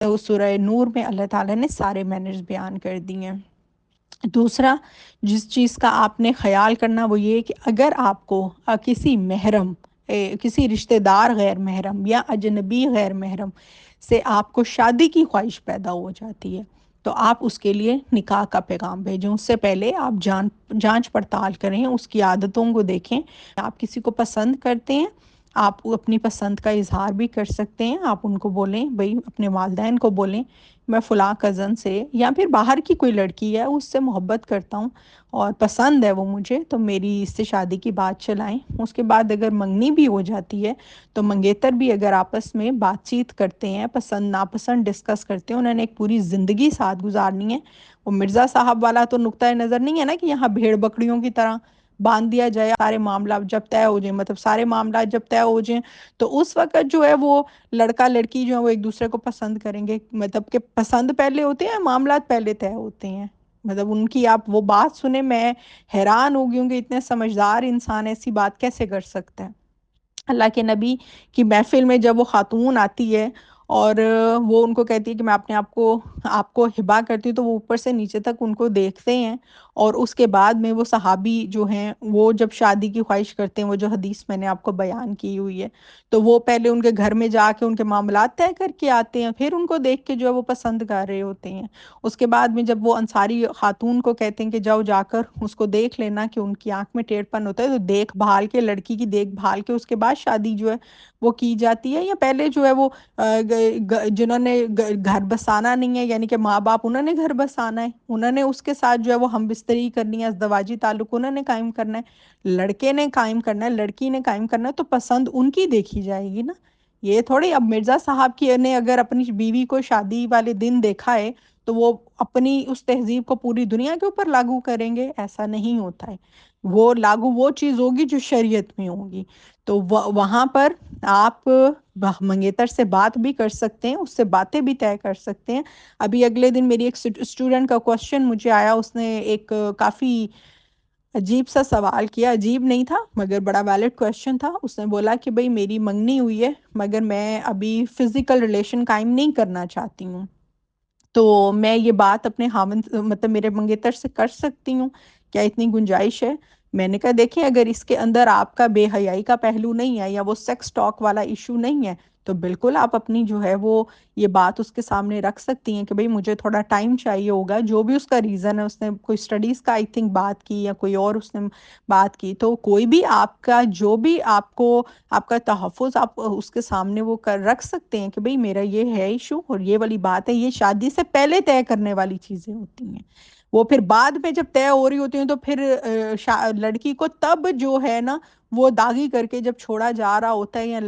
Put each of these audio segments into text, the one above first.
اس سورہ نور میں اللہ تعالیٰ نے سارے مینرز بیان کر دیے ہیں۔ دوسرا جس چیز کا آپ نے خیال کرنا وہ یہ کہ اگر آپ کو کسی محرم کسی رشتہ دار غیر محرم یا اجنبی غیر محرم سے آپ کو شادی کی خواہش پیدا ہو جاتی ہے تو آپ اس کے لیے نکاح کا پیغام بھیجیں۔ اس سے پہلے آپ جانچ پڑتال کریں، اس کی عادتوں کو دیکھیں۔ آپ کسی کو پسند کرتے ہیں، آپ اپنی پسند کا اظہار بھی کر سکتے ہیں۔ آپ ان کو بولیں، بھئی اپنے والدین کو بولیں میں فلاں کزن سے یا پھر باہر کی کوئی لڑکی ہے اس سے محبت کرتا ہوں اور پسند ہے وہ مجھے، تو میری اس سے شادی کی بات چلائیں۔ اس کے بعد اگر منگنی بھی ہو جاتی ہے تو منگیتر بھی اگر آپس میں بات چیت کرتے ہیں، پسند ناپسند ڈسکس کرتے ہیں، انہوں نے ایک پوری زندگی ساتھ گزارنی ہے۔ وہ مرزا صاحب والا تو نقطۂ نظر نہیں ہے نا کہ یہاں بھیڑ بکریوں کی طرح باندھ دیا جائے، سارے معاملات جب طے ہو جائیں، مطلب سارے معاملات جب طے ہو جائیں تو اس وقت جو ہے وہ لڑکا لڑکی جو ہے وہ ایک دوسرے کو پسند کریں گے، مطلب کہ پسند پہلے ہوتے ہیں، معاملات پہلے طے ہوتے ہیں۔ مطلب ان کی آپ وہ بات سنیں، میں حیران ہو گئی ہوں کہ اتنے سمجھدار انسان ایسی بات کیسے کر سکتا ہے۔ اللہ کے نبی کی محفل میں جب وہ خاتون آتی ہے اور وہ ان کو کہتی ہے کہ میں اپنے آپ کو ہبا کرتی ہوں، تو وہ اوپر سے نیچے تک ان کو دیکھتے ہیں اور اس کے بعد میں وہ صحابی جو ہیں وہ جب شادی کی خواہش کرتے ہیں، وہ جو حدیث میں نے آپ کو بیان کی ہوئی ہے، تو وہ پہلے ان کے گھر میں جا کے ان کے معاملات طے کر کے آتے ہیں، پھر ان کو دیکھ کے جو ہے وہ پسند کر رہے ہوتے ہیں۔ اس کے بعد میں جب وہ انصاری خاتون کو کہتے ہیں کہ جاؤ جا کر اس کو دیکھ لینا کہ ان کی آنکھ میں ٹیڑھ پن ہوتا ہے، تو دیکھ بھال کے لڑکی کی دیکھ بھال کے اس کے بعد شادی جو ہے وہ کی جاتی ہے۔ یا پہلے جو ہے وہ جنہوں نے گھر بسانا نہیں ہے، یعنی کہ ماں باپ انہوں نے گھر بسانا ہے، انہوں نے اس کے ساتھ جو ہے وہ ہم بستری کرنی ہے، ازدواجی تعلق انہوں نے قائم کرنا ہے، لڑکے نے قائم کرنا ہے، لڑکی نے قائم کرنا ہے، تو پسند ان کی دیکھی جائے گی نا۔ یہ تھوڑی اب مرزا صاحب کی نے اگر اپنی بیوی کو شادی والے دن دیکھا ہے تو وہ اپنی اس تہذیب کو پوری دنیا کے اوپر لاگو کریں گے، ایسا نہیں ہوتا ہے۔ وہ لاگو وہ چیز ہوگی جو شریعت میں ہوگی، تو وہاں پر آپ منگیتر سے بات بھی کر سکتے ہیں، اس سے باتیں بھی طے کر سکتے ہیں۔ ابھی اگلے دن میری ایک اسٹوڈنٹ کا کوشچن مجھے آیا، اس نے ایک کافی عجیب سا سوال کیا، عجیب نہیں تھا مگر بڑا ویلڈ کویسچن تھا۔ اس نے بولا کہ بھئی میری منگنی ہوئی ہے مگر میں ابھی فزیکل ریلیشن قائم نہیں کرنا چاہتی ہوں، تو میں یہ بات اپنے خاوند مطلب میرے منگیتر سے کر سکتی ہوں؟ کیا اتنی گنجائش ہے؟ میں نے کہا دیکھیں اگر اس کے اندر آپ کا بے حیائی کا پہلو نہیں ہے یا وہ سیکس ٹاک والا ایشو نہیں ہے تو بالکل آپ اپنی جو ہے وہ یہ بات اس کے سامنے رکھ سکتی ہیں کہ بھئی مجھے تھوڑا ٹائم چاہیے ہوگا، جو بھی اس کا ریزن ہے۔ اس نے کوئی سٹڈیز کا آئی تھنک بات کی یا کوئی اور اس نے بات کی، تو کوئی بھی آپ کا جو بھی آپ کو آپ کا تحفظ آپ اس کے سامنے وہ رکھ سکتے ہیں کہ بھئی میرا یہ ہے ایشو اور یہ والی بات ہے۔ یہ شادی سے پہلے طے کرنے والی چیزیں ہوتی ہیں، وہ پھر بعد میں جب طے ہو رہی ہوتی ہیں تو پھر لڑکی کو تب جو ہے نا وہ داغی کر کے جب چھوڑا جا رہا ہوتا ہے یا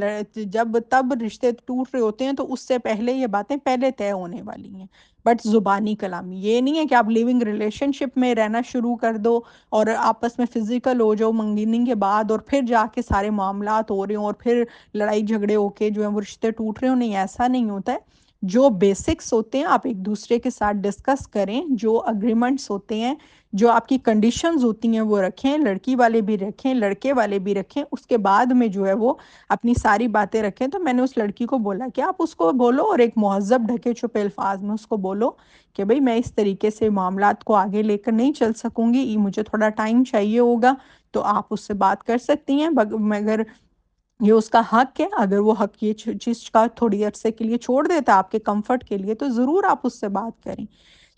جب تب رشتے ٹوٹ رہے ہوتے ہیں، تو اس سے پہلے یہ باتیں پہلے طے ہونے والی ہیں۔ بٹ زبانی کلامی یہ نہیں ہے کہ آپ لیونگ ریلیشن شپ میں رہنا شروع کر دو اور آپس میں فزیکل ہو جاؤ منگنی کے بعد اور پھر جا کے سارے معاملات ہو رہے ہوں اور پھر لڑائی جھگڑے ہو کے جو ہے وہ رشتے ٹوٹ رہے ہوں۔ نہیں، ایسا نہیں ہوتا ہے۔ جو بیسکس ہوتے ہیں آپ ایک دوسرے کے ساتھ ڈسکس کریں، جو اگریمنٹس ہوتے ہیں، جو آپ کی کنڈیشنز ہوتی ہیں وہ رکھیں، لڑکی والے بھی رکھیں، لڑکے والے بھی رکھیں، اس کے بعد میں جو ہے وہ اپنی ساری باتیں رکھیں۔ تو میں نے اس لڑکی کو بولا کہ آپ اس کو بولو اور ایک مہذب ڈھکے چھپے الفاظ میں اس کو بولو کہ بھئی میں اس طریقے سے معاملات کو آگے لے کر نہیں چل سکوں گی، مجھے تھوڑا ٹائم چاہیے ہوگا، تو آپ اس سے بات کر سکتی ہیں۔ مگر یہ اس کا حق ہے، اگر وہ حق یہ چیز کا تھوڑی عرصے کے لیے چھوڑ دیتا آپ کے کمفرٹ کے لیے تو ضرور آپ اس سے بات کریں۔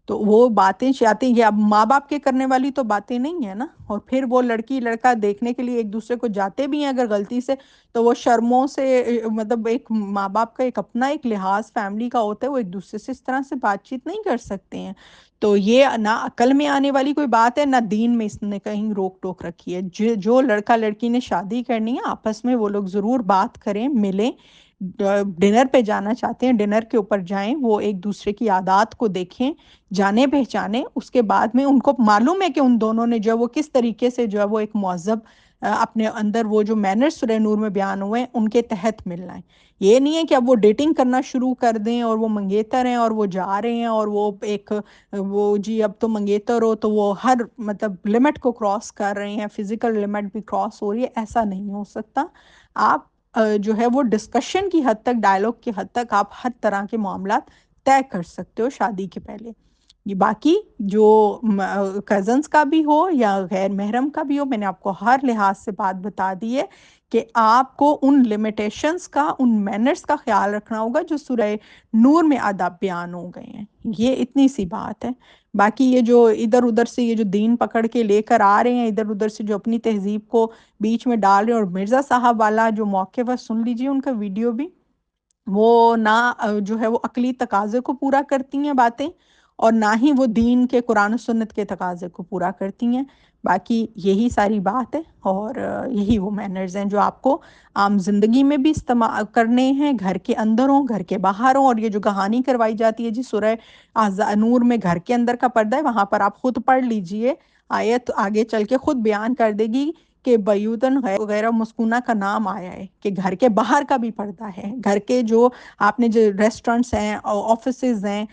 تو وہ باتیں چاہتے ہیں، یہ اب ماں باپ کے کرنے والی تو باتیں نہیں ہیں نا۔ اور پھر وہ لڑکی لڑکا دیکھنے کے لیے ایک دوسرے کو جاتے بھی ہیں اگر غلطی سے، تو وہ شرموں سے مطلب ایک ماں باپ کا ایک اپنا ایک لحاظ فیملی کا ہوتا ہے، وہ ایک دوسرے سے اس طرح سے بات چیت نہیں کر سکتے ہیں۔ تو یہ نہ عقل میں آنے والی کوئی بات ہے، نہ دین میں اس نے کہیں روک ٹوک رکھی ہے۔ جو لڑکا لڑکی نے شادی کرنی ہے آپس میں وہ لوگ ضرور بات کریں، ملیں، ڈنر پہ جانا چاہتے ہیں ڈنر کے اوپر جائیں، وہ ایک دوسرے کی عادات کو دیکھیں، جانے پہچانے، اس کے بعد میں ان کو معلوم ہے کہ ان دونوں نے جو ہے وہ کس طریقے سے جو ہے وہ ایک مہذب اپنے اندر وہ جو مینر سورہ نور میں بیان ہوئے ہیں ان کے تحت ملنا ہے۔ یہ نہیں ہے کہ اب وہ ڈیٹنگ کرنا شروع کر دیں اور وہ منگیتر ہیں اور وہ جا رہے ہیں اور وہ ایک وہ جی اب تو منگیتر ہو تو وہ ہر مطلب لمٹ کو کراس کر رہے ہیں، فزیکل لمٹ بھی کراس ہو رہی ہے، ایسا نہیں ہو سکتا۔ آپ جو ہے وہ ڈسکشن کی حد تک، ڈائلاگ کی حد تک آپ ہر طرح کے معاملات طے کر سکتے ہو شادی کے پہلے۔ یہ باقی جو کزنس کا بھی ہو یا غیر محرم کا بھی ہو، میں نے آپ کو ہر لحاظ سے بات بتا دی ہے کہ آپ کو ان لمیٹیشنز کا، ان مینرز کا خیال رکھنا ہوگا جو سورہ نور میں آداب بیان ہو گئے ہیں۔ یہ اتنی سی بات ہے۔ باقی یہ جو ادھر ادھر سے یہ جو دین پکڑ کے لے کر آ رہے ہیں، ادھر ادھر سے جو اپنی تہذیب کو بیچ میں ڈال رہے ہیں، اور مرزا صاحب والا جو موقع پر سن لیجیے ان کا ویڈیو بھی، وہ نہ جو ہے وہ عقلی تقاضے کو پورا کرتی ہیں باتیں، اور نہ ہی وہ دین کے قرآن و سنت کے تقاضے کو پورا کرتی ہیں۔ باقی یہی ساری بات ہے، اور یہی وہ مینرز ہیں جو آپ کو عام زندگی میں بھی استعمال کرنے ہیں، گھر کے اندر ہوں، گھر کے باہر ہوں۔ اور یہ جو کہانی کروائی جاتی ہے جی سورہ نور میں گھر کے اندر کا پردہ ہے، وہاں پر آپ خود پڑھ لیجئے، آیت آگے چل کے خود بیان کر دے گی کہ بیوتن غیر مسکونہ کا نام آیا ہے، کہ گھر کے باہر کا بھی پردہ ہے۔ گھر کے جو آپ نے جو ریسٹورنٹس ہیں، آفیسز ہیں،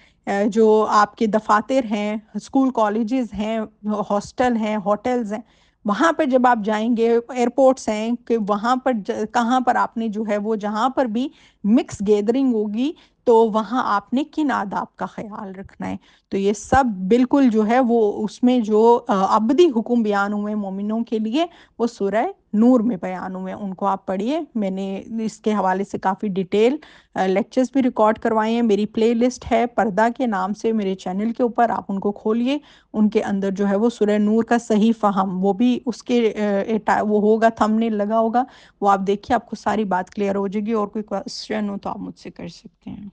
جو آپ کے دفاتر ہیں، اسکول کالجز ہیں، ہاسٹل ہیں، ہوٹلز ہیں، وہاں پر جب آپ جائیں گے، ایئرپورٹس ہیں، کہ وہاں پر کہاں پر آپ نے جو ہے وہ جہاں پر بھی مکس گیدرنگ ہوگی تو وہاں آپ نے کن آداب کا خیال رکھنا ہے۔ تو یہ سب بالکل جو ہے وہ اس میں جو ابدی حکم بیان ہوئے مومنوں کے لیے، وہ سورہ نور میں بیان ہوئے، ان کو آپ پڑھیے۔ میں نے اس کے حوالے سے کافی ڈیٹیل لیکچرز بھی ریکارڈ کروائے ہیں۔ میری پلے لسٹ ہے پردہ کے نام سے میرے چینل کے اوپر، آپ ان کو کھولیے، ان کے اندر جو ہے وہ سورہ نور کا صحیح فہم، وہ بھی اس کے وہ ہوگا، تھم نیل لگا ہوگا، وہ آپ دیکھیے، آپ کو ساری بات کلیئر ہو جائے گی۔ اور کوئی کوشچن ہو تو آپ مجھ سے کر سکتے ہیں۔